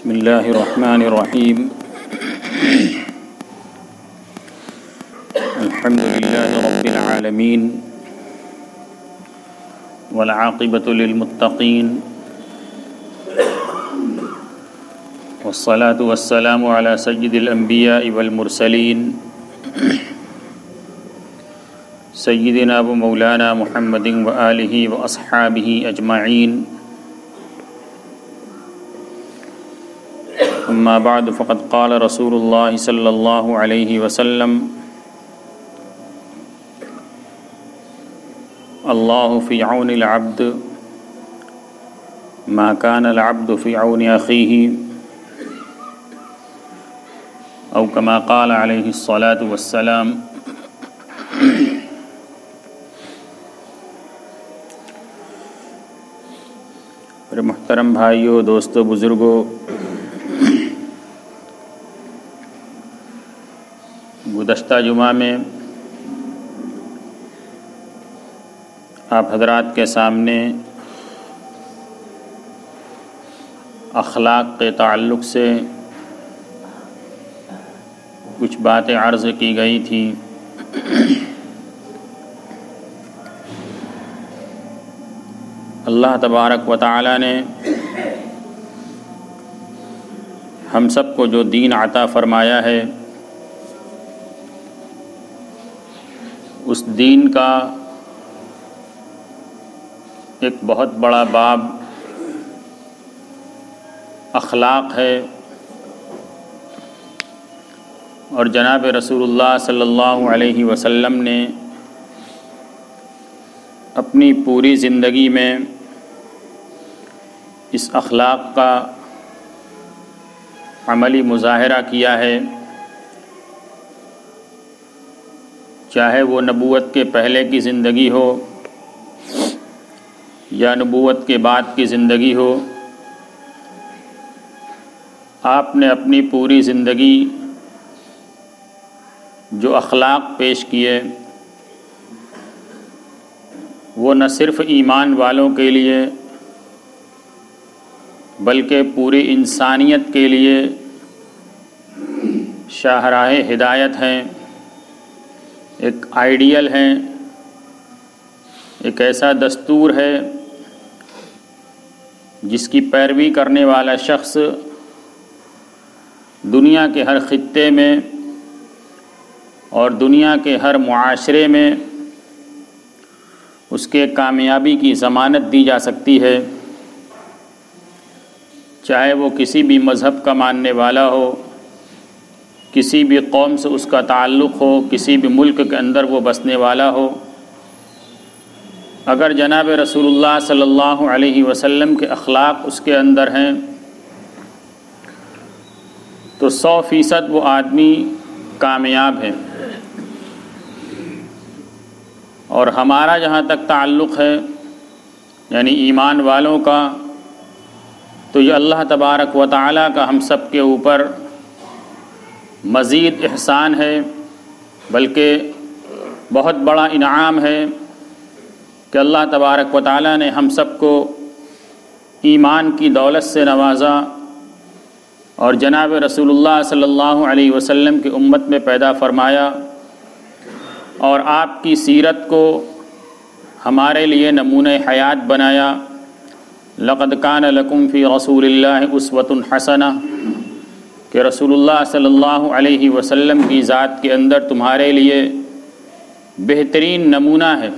بسم اللہ الرحمن الرحیم الحمد للہ رب العالمین والعاقبۃ للمتقین والصلاة والسلام علی سید الانبیاء والمرسلین سیدنا و مولانا محمد وآلہ واصحابہ اجمعین. اما بعد فقد قال رسول اللہ صلی اللہ علیہ وسلم اللہ فی عون العبد ما کان العبد فی عون اخیہ او کما قال علیہ الصلاة والسلام. میرے محترم بھائیوں، دوستوں، بزرگوں، گزشتہ جمعہ میں آپ حضرات کے سامنے اخلاق کے تعلق سے کچھ باتیں عرض کی گئی تھیں. اللہ تبارک و تعالی نے ہم سب کو جو دین عطا فرمایا ہے، اس دین کا ایک بہت بڑا باب اخلاق ہے، اور جناب رسول اللہ صلی اللہ علیہ وسلم نے اپنی پوری زندگی میں اس اخلاق کا عملی مظاہرہ کیا ہے. چاہے وہ نبوت کے پہلے کی زندگی ہو یا نبوت کے بعد کی زندگی ہو، آپ نے اپنی پوری زندگی جو اخلاق پیش کیے وہ نہ صرف ایمان والوں کے لیے بلکہ پوری انسانیت کے لیے شاہراہ ہدایت ہیں، ایک آئیڈیل ہے، ایک ایسا دستور ہے جس کی پیروی کرنے والا شخص دنیا کے ہر خطے میں اور دنیا کے ہر معاشرے میں اس کے کامیابی کی ضمانت دی جا سکتی ہے، چاہے وہ کسی بھی مذہب کا ماننے والا ہو، کسی بھی قوم سے اس کا تعلق ہو، کسی بھی ملک کے اندر وہ بسنے والا ہو. اگر جناب رسول اللہ صلی اللہ علیہ وسلم کے اخلاق اس کے اندر ہیں تو 100% وہ آدمی کامیاب ہے. اور ہمارا جہاں تک تعلق ہے یعنی ایمان والوں کا، تو یہ اللہ تبارک و تعالیٰ کا ہم سب کے اوپر مزید احسان ہے، بلکہ بہت بڑا انعام ہے کہ اللہ تبارک و تعالیٰ نے ہم سب کو ایمان کی دولت سے نوازا اور جناب رسول اللہ صلی اللہ علیہ وسلم کی امت میں پیدا فرمایا، اور آپ کی سیرت کو ہمارے لیے نمونہ حیات بنایا. لقد کان لکم فی رسول اللہ اسوۃ حسنہ، کہ رسول اللہ صلی اللہ علیہ وسلم کی ذات کے اندر تمہارے لیے بہترین نمونہ ہے.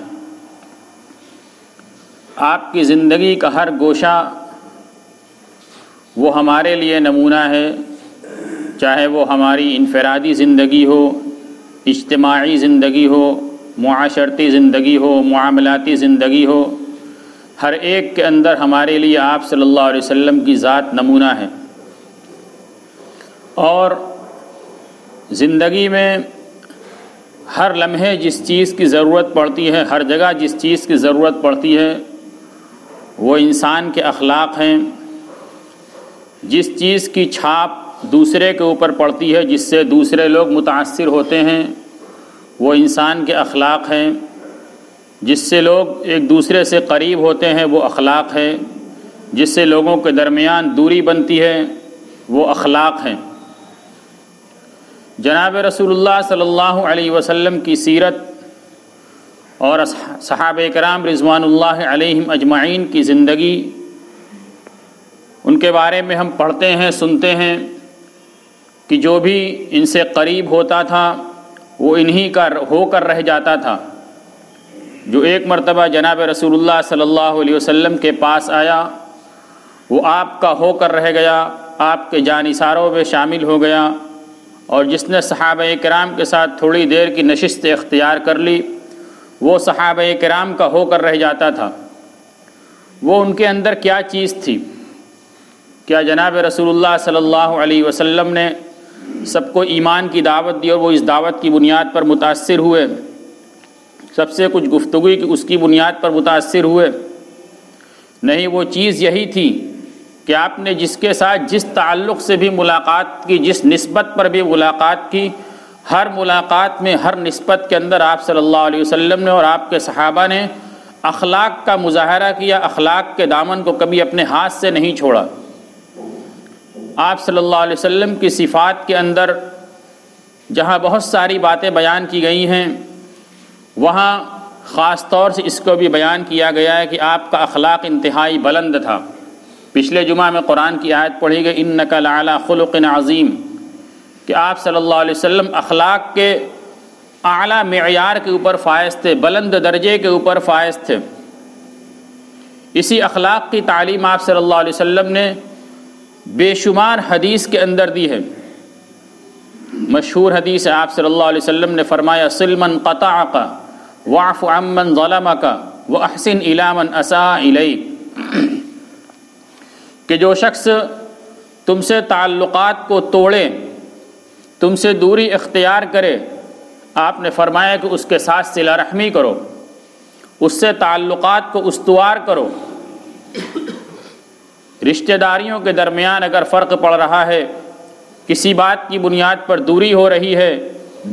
آپ کی زندگی کا ہر گوشہ وہ ہمارے لیے نمونہ ہے، چاہے وہ ہماری انفرادی زندگی ہو، اجتماعی زندگی ہو، معاشرتی زندگی ہو، معاملاتی زندگی ہو، ہر ایک کے اندر ہمارے لیے آپ صلی اللہ علیہ وسلم کی ذات نمونہ ہے. اور زندگی میں ہر لمحے جس چیز کی ضرورت پڑتی ہے، ہر جگہ جس چیز کی ضرورت پڑتی ہے، وہ انسان کے اخلاق ہیں. جس چیز کی چھاپ دوسرے کے اوپر پڑتی ہے، جس سے دوسرے لوگ متاثر ہوتے ہیں، وہ انسان کے اخلاق ہیں. جس سے لوگ ایک دوسرے سے قریب ہوتے ہیں وہ اخلاق ہے. جس سے لوگوں کے درمیان دوری بنتی ہے وہ اخلاق ہیں۔ جناب رسول اللہ صلی اللہ علیہ وسلم کی سیرت اور صحابہ کرام رضوان اللہ علیہم اجمعین کی زندگی، ان کے بارے میں ہم پڑھتے ہیں، سنتے ہیں کہ جو بھی ان سے قریب ہوتا تھا وہ انہی کا ہو کر رہ جاتا تھا۔ جو ایک مرتبہ جناب رسول اللہ صلی اللہ علیہ وسلم کے پاس آیا وہ آپ کا ہو کر رہ گیا، آپ کے جانثاروں میں شامل ہو گیا، اور جس نے صحابہ کرام کے ساتھ تھوڑی دیر کی نشست اختیار کر لی وہ صحابہ کرام کا ہو کر رہ جاتا تھا۔ وہ ان کے اندر کیا چیز تھی؟ کیا جناب رسول اللہ صلی اللہ علیہ وسلم نے سب کو ایمان کی دعوت دی اور وہ اس دعوت کی بنیاد پر متاثر ہوئے؟ سب سے کچھ گفتگو کی اس کی بنیاد پر متاثر ہوئے؟ نہیں، وہ چیز یہی تھی کہ آپ نے جس کے ساتھ جس تعلق سے بھی ملاقات کی، جس نسبت پر بھی ملاقات کی، ہر ملاقات میں، ہر نسبت کے اندر آپ صلی اللہ علیہ وسلم نے اور آپ کے صحابہ نے اخلاق کا مظاہرہ کیا، اخلاق کے دامن کو کبھی اپنے ہاتھ سے نہیں چھوڑا۔ آپ صلی اللہ علیہ وسلم کی صفات کے اندر جہاں بہت ساری باتیں بیان کی گئی ہیں، وہاں خاص طور سے اس کو بھی بیان کیا گیا ہے کہ آپ کا اخلاق انتہائی بلند تھا۔ پچھلے جمعہ میں قرآن کی آیت پڑھی گئی انک لعلی خلق عظیم، کہ آپ صلی اللہ علیہ وسلم اخلاق کے اعلیٰ معیار کے اوپر فائز تھے، بلند درجے کے اوپر فائز تھے۔ اسی اخلاق کی تعلیم آپ صلی اللہ علیہ وسلم نے بے شمار حدیث کے اندر دی ہے۔ مشہور حدیث ہے، آپ صلی اللہ علیہ وسلم نے فرمایا صل من قطعک واعف عمن ظلمک واحسن الی من اساء الیک، کہ جو شخص تم سے تعلقات کو توڑے، تم سے دوری اختیار کرے، آپ نے فرمایا کہ اس کے ساتھ صلہ رحمی کرو، اس سے تعلقات کو استوار کرو۔ رشتہ داریوں کے درمیان اگر فرق پڑ رہا ہے، کسی بات کی بنیاد پر دوری ہو رہی ہے،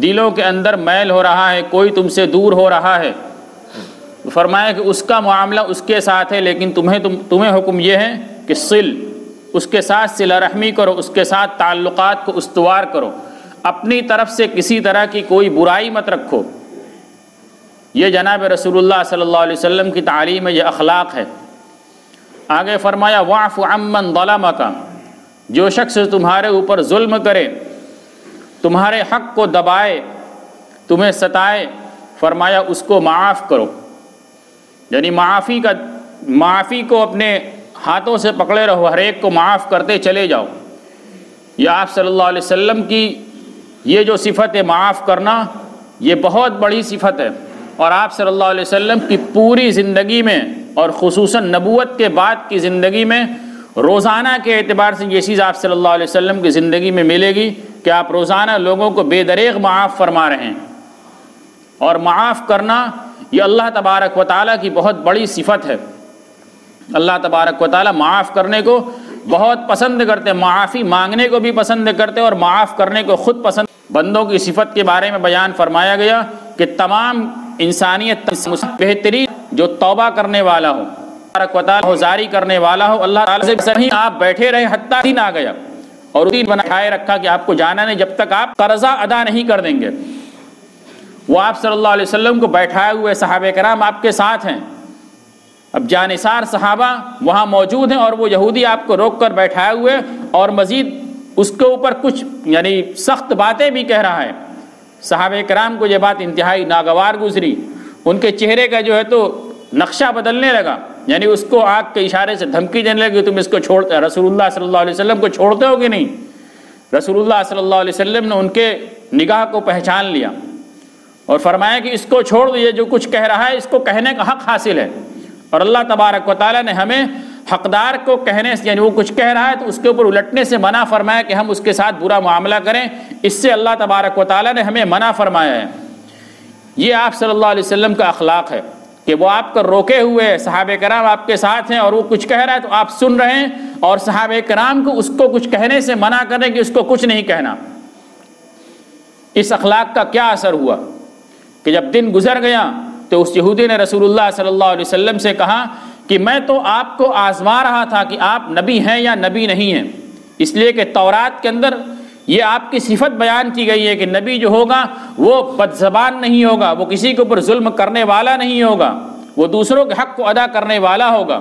دلوں کے اندر میل ہو رہا ہے، کوئی تم سے دور ہو رہا ہے، فرمایا کہ اس کا معاملہ اس کے ساتھ ہے، لیکن تمہیں حکم یہ ہے کہ صل، اس کے ساتھ صلہ رحمی کرو، اس کے ساتھ تعلقات کو استوار کرو، اپنی طرف سے کسی طرح کی کوئی برائی مت رکھو۔ یہ جناب رسول اللہ صلی اللہ علیہ وسلم کی تعلیم ہے، یہ اخلاق ہے۔ آگے فرمایا واعف عمن ظلمک، جو شخص تمہارے اوپر ظلم کرے، تمہارے حق کو دبائے، تمہیں ستائے، فرمایا اس کو معاف کرو، یعنی معافی کو اپنے ہاتھوں سے پکڑے رہو، ہر ایک کو معاف کرتے چلے جاؤ۔ یہ آپ صلی اللہ علیہ وسلم کی یہ جو صفت ہے معاف کرنا، یہ بہت بڑی صفت ہے، اور آپ صلی اللہ علیہ وسلم کی پوری زندگی میں اور خصوصاً نبوت کے بعد کی زندگی میں روزانہ کے اعتبار سے یہ چیز آپ صلی اللہ علیہ وسلم کی زندگی میں ملے گی کہ آپ روزانہ لوگوں کو بے دریغ معاف فرما رہے ہیں۔ اور معاف کرنا یہ اللہ تبارک و تعالیٰ کی بہت بڑی صفت ہے۔ اللہ تبارک و تعالیٰ معاف کرنے کو بہت پسند کرتے ہیں، معافی مانگنے کو بھی پسند کرتے ہیں اور معاف کرنے کو خود پسند۔ بندوں کی صفت کے بارے میں بیان فرمایا گیا کہ تمام انسانیت بہترین جو توبہ کرنے والا ہو، تبارک و تعالیٰ جاری کرنے والا ہو، اللہ تعالیٰ سے صحیح آپ بیٹھے رہے حتیٰ دن آ گیا اور دن بنائے رکھا کہ آپ کو جانا نہیں جب تک آپ قرضہ ادا نہیں کر دیں گے۔ وہ آپ صلی اللہ علیہ وسلم کو بیٹھائے ہوئے صحابہ کرام آپ کے ساتھ ہیں، اب جانثار صحابہ وہاں موجود ہیں اور وہ یہودی آپ کو روک کر بیٹھائے ہوئے اور مزید اس کے اوپر کچھ یعنی سخت باتیں بھی کہہ رہا ہے۔ صحابہ کرام کو یہ بات انتہائی ناگوار گزری، ان کے چہرے کا جو ہے تو نقشہ بدلنے لگا، یعنی اس کو آنکھ کے اشارے سے دھمکی دینے لگی، تم اس کو چھوڑتے، رسول اللہ صلی اللہ علیہ وسلم کو چھوڑتے ہو کہ نہیں؟ رسول اللہ صلی اللہ علیہ وسلم نے ان کے نگاہ کو پہچان لیا اور فرمایا کہ اس کو چھوڑ دو، یہ جو کچھ کہہ رہا ہے اس کو کہنے کا حق حاصل ہے، اور اللہ تبارک و تعالیٰ نے ہمیں حقدار کو کہنے سے، یعنی وہ کچھ کہہ رہا ہے تو اس کے اوپر الٹنے سے منع فرمایا کہ ہم اس کے ساتھ برا معاملہ کریں، اس سے اللہ تبارک و تعالیٰ نے ہمیں منع فرمایا ہے۔ یہ آپ صلی اللہ علیہ وسلم کا اخلاق ہے کہ وہ آپ کو روکے ہوئے، صحابہ کرام آپ کے ساتھ ہیں اور وہ کچھ کہہ رہا ہے تو آپ سن رہے ہیں، اور صحابہ کرام کو اس کو کچھ کہنے سے منع کریں کہ اس کو کچھ نہیں کہنا۔ اس اخلاق کا کیا اثر ہوا کہ جب دن گزر گیا تو اس یہودی نے رسول اللہ صلی اللہ علیہ وسلم سے کہا کہ میں تو آپ کو آزما رہا تھا کہ آپ نبی ہیں یا نبی نہیں ہیں، اس لیے کہ تورات کے اندر یہ آپ کی صفت بیان کی گئی ہے کہ نبی جو ہوگا وہ بد زبان نہیں ہوگا، وہ کسی کے اوپر ظلم کرنے والا نہیں ہوگا، وہ دوسروں کے حق کو ادا کرنے والا ہوگا،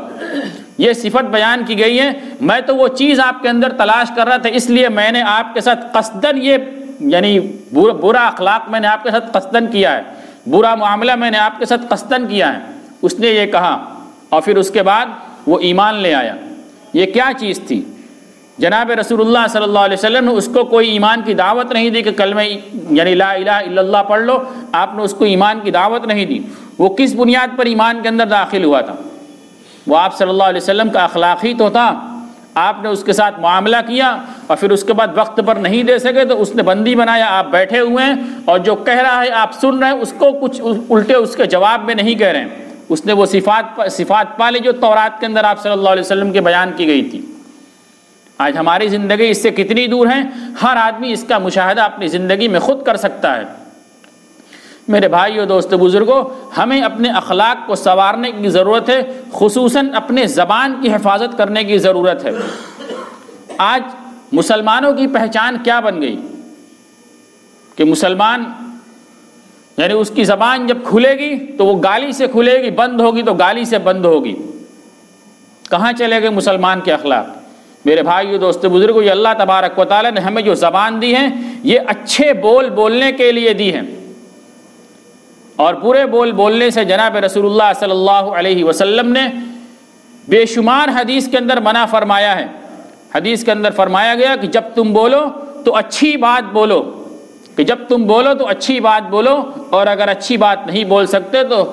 یہ صفت بیان کی گئی ہے۔ میں تو وہ چیز آپ کے اندر تلاش کر رہا تھا، اس لیے میں نے آپ کے ساتھ قصدن یہ یعنی برا اخلاق میں نے آپ کے ساتھ قصدن کیا ہے، برا معاملہ میں نے آپ کے ساتھ قصدن کیا ہے۔ اس نے یہ کہا اور پھر اس کے بعد وہ ایمان لے آیا۔ یہ کیا چیز تھی؟ جناب رسول اللہ صلی اللہ علیہ وسلم نے اس کو کوئی ایمان کی دعوت نہیں دی کہ کلمہ یعنی لا الہ الا اللہ پڑھ لو، آپ نے اس کو ایمان کی دعوت نہیں دی۔ وہ کس بنیاد پر ایمان کے اندر داخل ہوا تھا؟ وہ آپ صلی اللہ علیہ وسلم کا اخلاق ہی تو تھا۔ آپ نے اس کے ساتھ معاملہ کیا اور پھر اس کے بعد وقت پر نہیں دے سکے تو اس نے بندی بنایا، آپ بیٹھے ہوئے ہیں اور جو کہہ رہا ہے آپ سن رہے ہیں، اس کو کچھ الٹے اس کے جواب میں نہیں کہہ رہے ہیں۔ اس نے وہ صفات پالی جو تورات کے اندر آپ صلی اللہ علیہ وسلم کے بیان کی گئی تھی۔ آج ہماری زندگی اس سے کتنی دور ہے، ہر آدمی اس کا مشاہدہ اپنی زندگی میں خود کر سکتا ہے۔ میرے بھائیو، دوستو، بزرگوں، ہمیں اپنے اخلاق کو سنوارنے کی ضرورت ہے، خصوصاً اپنے زبان کی حفاظت کرنے کی ضرورت ہے۔ آج مسلمانوں کی پہچان کیا بن گئی کہ مسلمان یعنی اس کی زبان جب کھلے گی تو وہ گالی سے کھلے گی، بند ہوگی تو گالی سے بند ہوگی۔ کہاں چلے گئے مسلمان کے اخلاق؟ میرے بھائیو، دوستو، بزرگوں، یہ اللہ تبارک و تعالیٰ نے ہمیں جو زبان دی ہے یہ اچھے بول بولنے کے لیے دی ہے، اور برے بول بولنے سے جناب رسول اللہ صلی اللہ علیہ وسلم نے بے شمار حدیث کے اندر منع فرمایا ہے۔ حدیث کے اندر فرمایا گیا کہ جب تم بولو تو اچھی بات بولو، کہ جب تم بولو تو اچھی بات بولو، اور اگر اچھی بات نہیں بول سکتے تو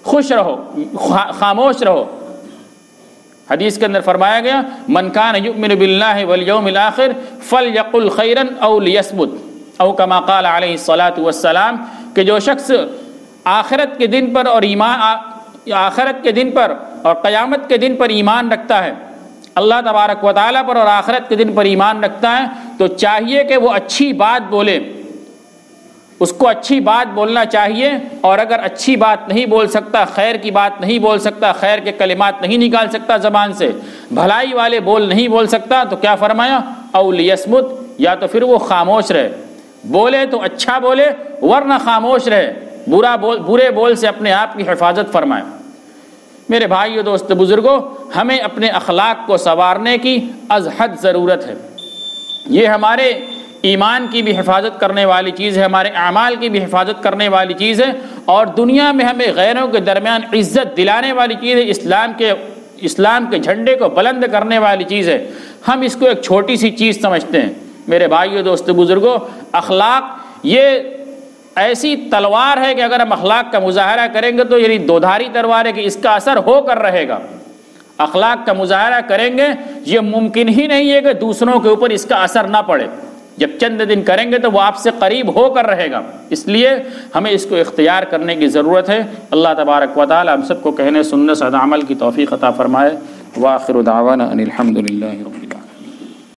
خوش رہو، خاموش رہو۔ حدیث کے اندر فرمایا گیا من کان یؤمن باللہ والیوم الاخر فلیقل خیرا او لیصمت، او کما قال علیہ الصلاۃ والسلام، کہ جو شخص آخرت کے دن پر اور آخرت کے دن پر اور قیامت کے دن پر ایمان رکھتا ہے، اللہ تبارک و تعالیٰ پر اور آخرت کے دن پر ایمان رکھتا ہے، تو چاہیے کہ وہ اچھی بات بولے، اس کو اچھی بات بولنا چاہیے، اور اگر اچھی بات نہیں بول سکتا، خیر کی بات نہیں بول سکتا، خیر کے کلمات نہیں نکال سکتا زبان سے، بھلائی والے بول نہیں بول سکتا، تو کیا فرمایا؟ او لیصمت، یا تو پھر وہ خاموش رہے، بولے تو اچھا بولے ورنہ خاموش رہے، برے بول سے اپنے آپ کی حفاظت فرمائے۔ میرے بھائیو، دوست، بزرگوں، ہمیں اپنے اخلاق کو سنوارنے کی از حد ضرورت ہے۔ یہ ہمارے ایمان کی بھی حفاظت کرنے والی چیز ہے، ہمارے اعمال کی بھی حفاظت کرنے والی چیز ہے، اور دنیا میں ہمیں غیروں کے درمیان عزت دلانے والی چیز ہے، اسلام کے جھنڈے کو بلند کرنے والی چیز ہے۔ ہم اس کو ایک چھوٹی سی چیز سمجھتے ہیں۔ میرے بھائیو، دوست، بزرگوں، اخلاق یہ ایسی تلوار ہے کہ اگر ہم اخلاق کا مظاہرہ کریں گے تو یعنی دودھاری تلوار ہے کہ اس کا اثر ہو کر رہے گا۔ اخلاق کا مظاہرہ کریں گے، یہ ممکن ہی نہیں ہے کہ دوسروں کے اوپر اس کا اثر نہ پڑے۔ جب چند دن کریں گے تو وہ آپ سے قریب ہو کر رہے گا، اس لیے ہمیں اس کو اختیار کرنے کی ضرورت ہے۔ اللہ تبارک و تعالی ہم سب کو کہنے سننے سے عمل کی توفیق عطا فرمائے۔ وآخر دعوانا ان الحمد للہ رب العالمین۔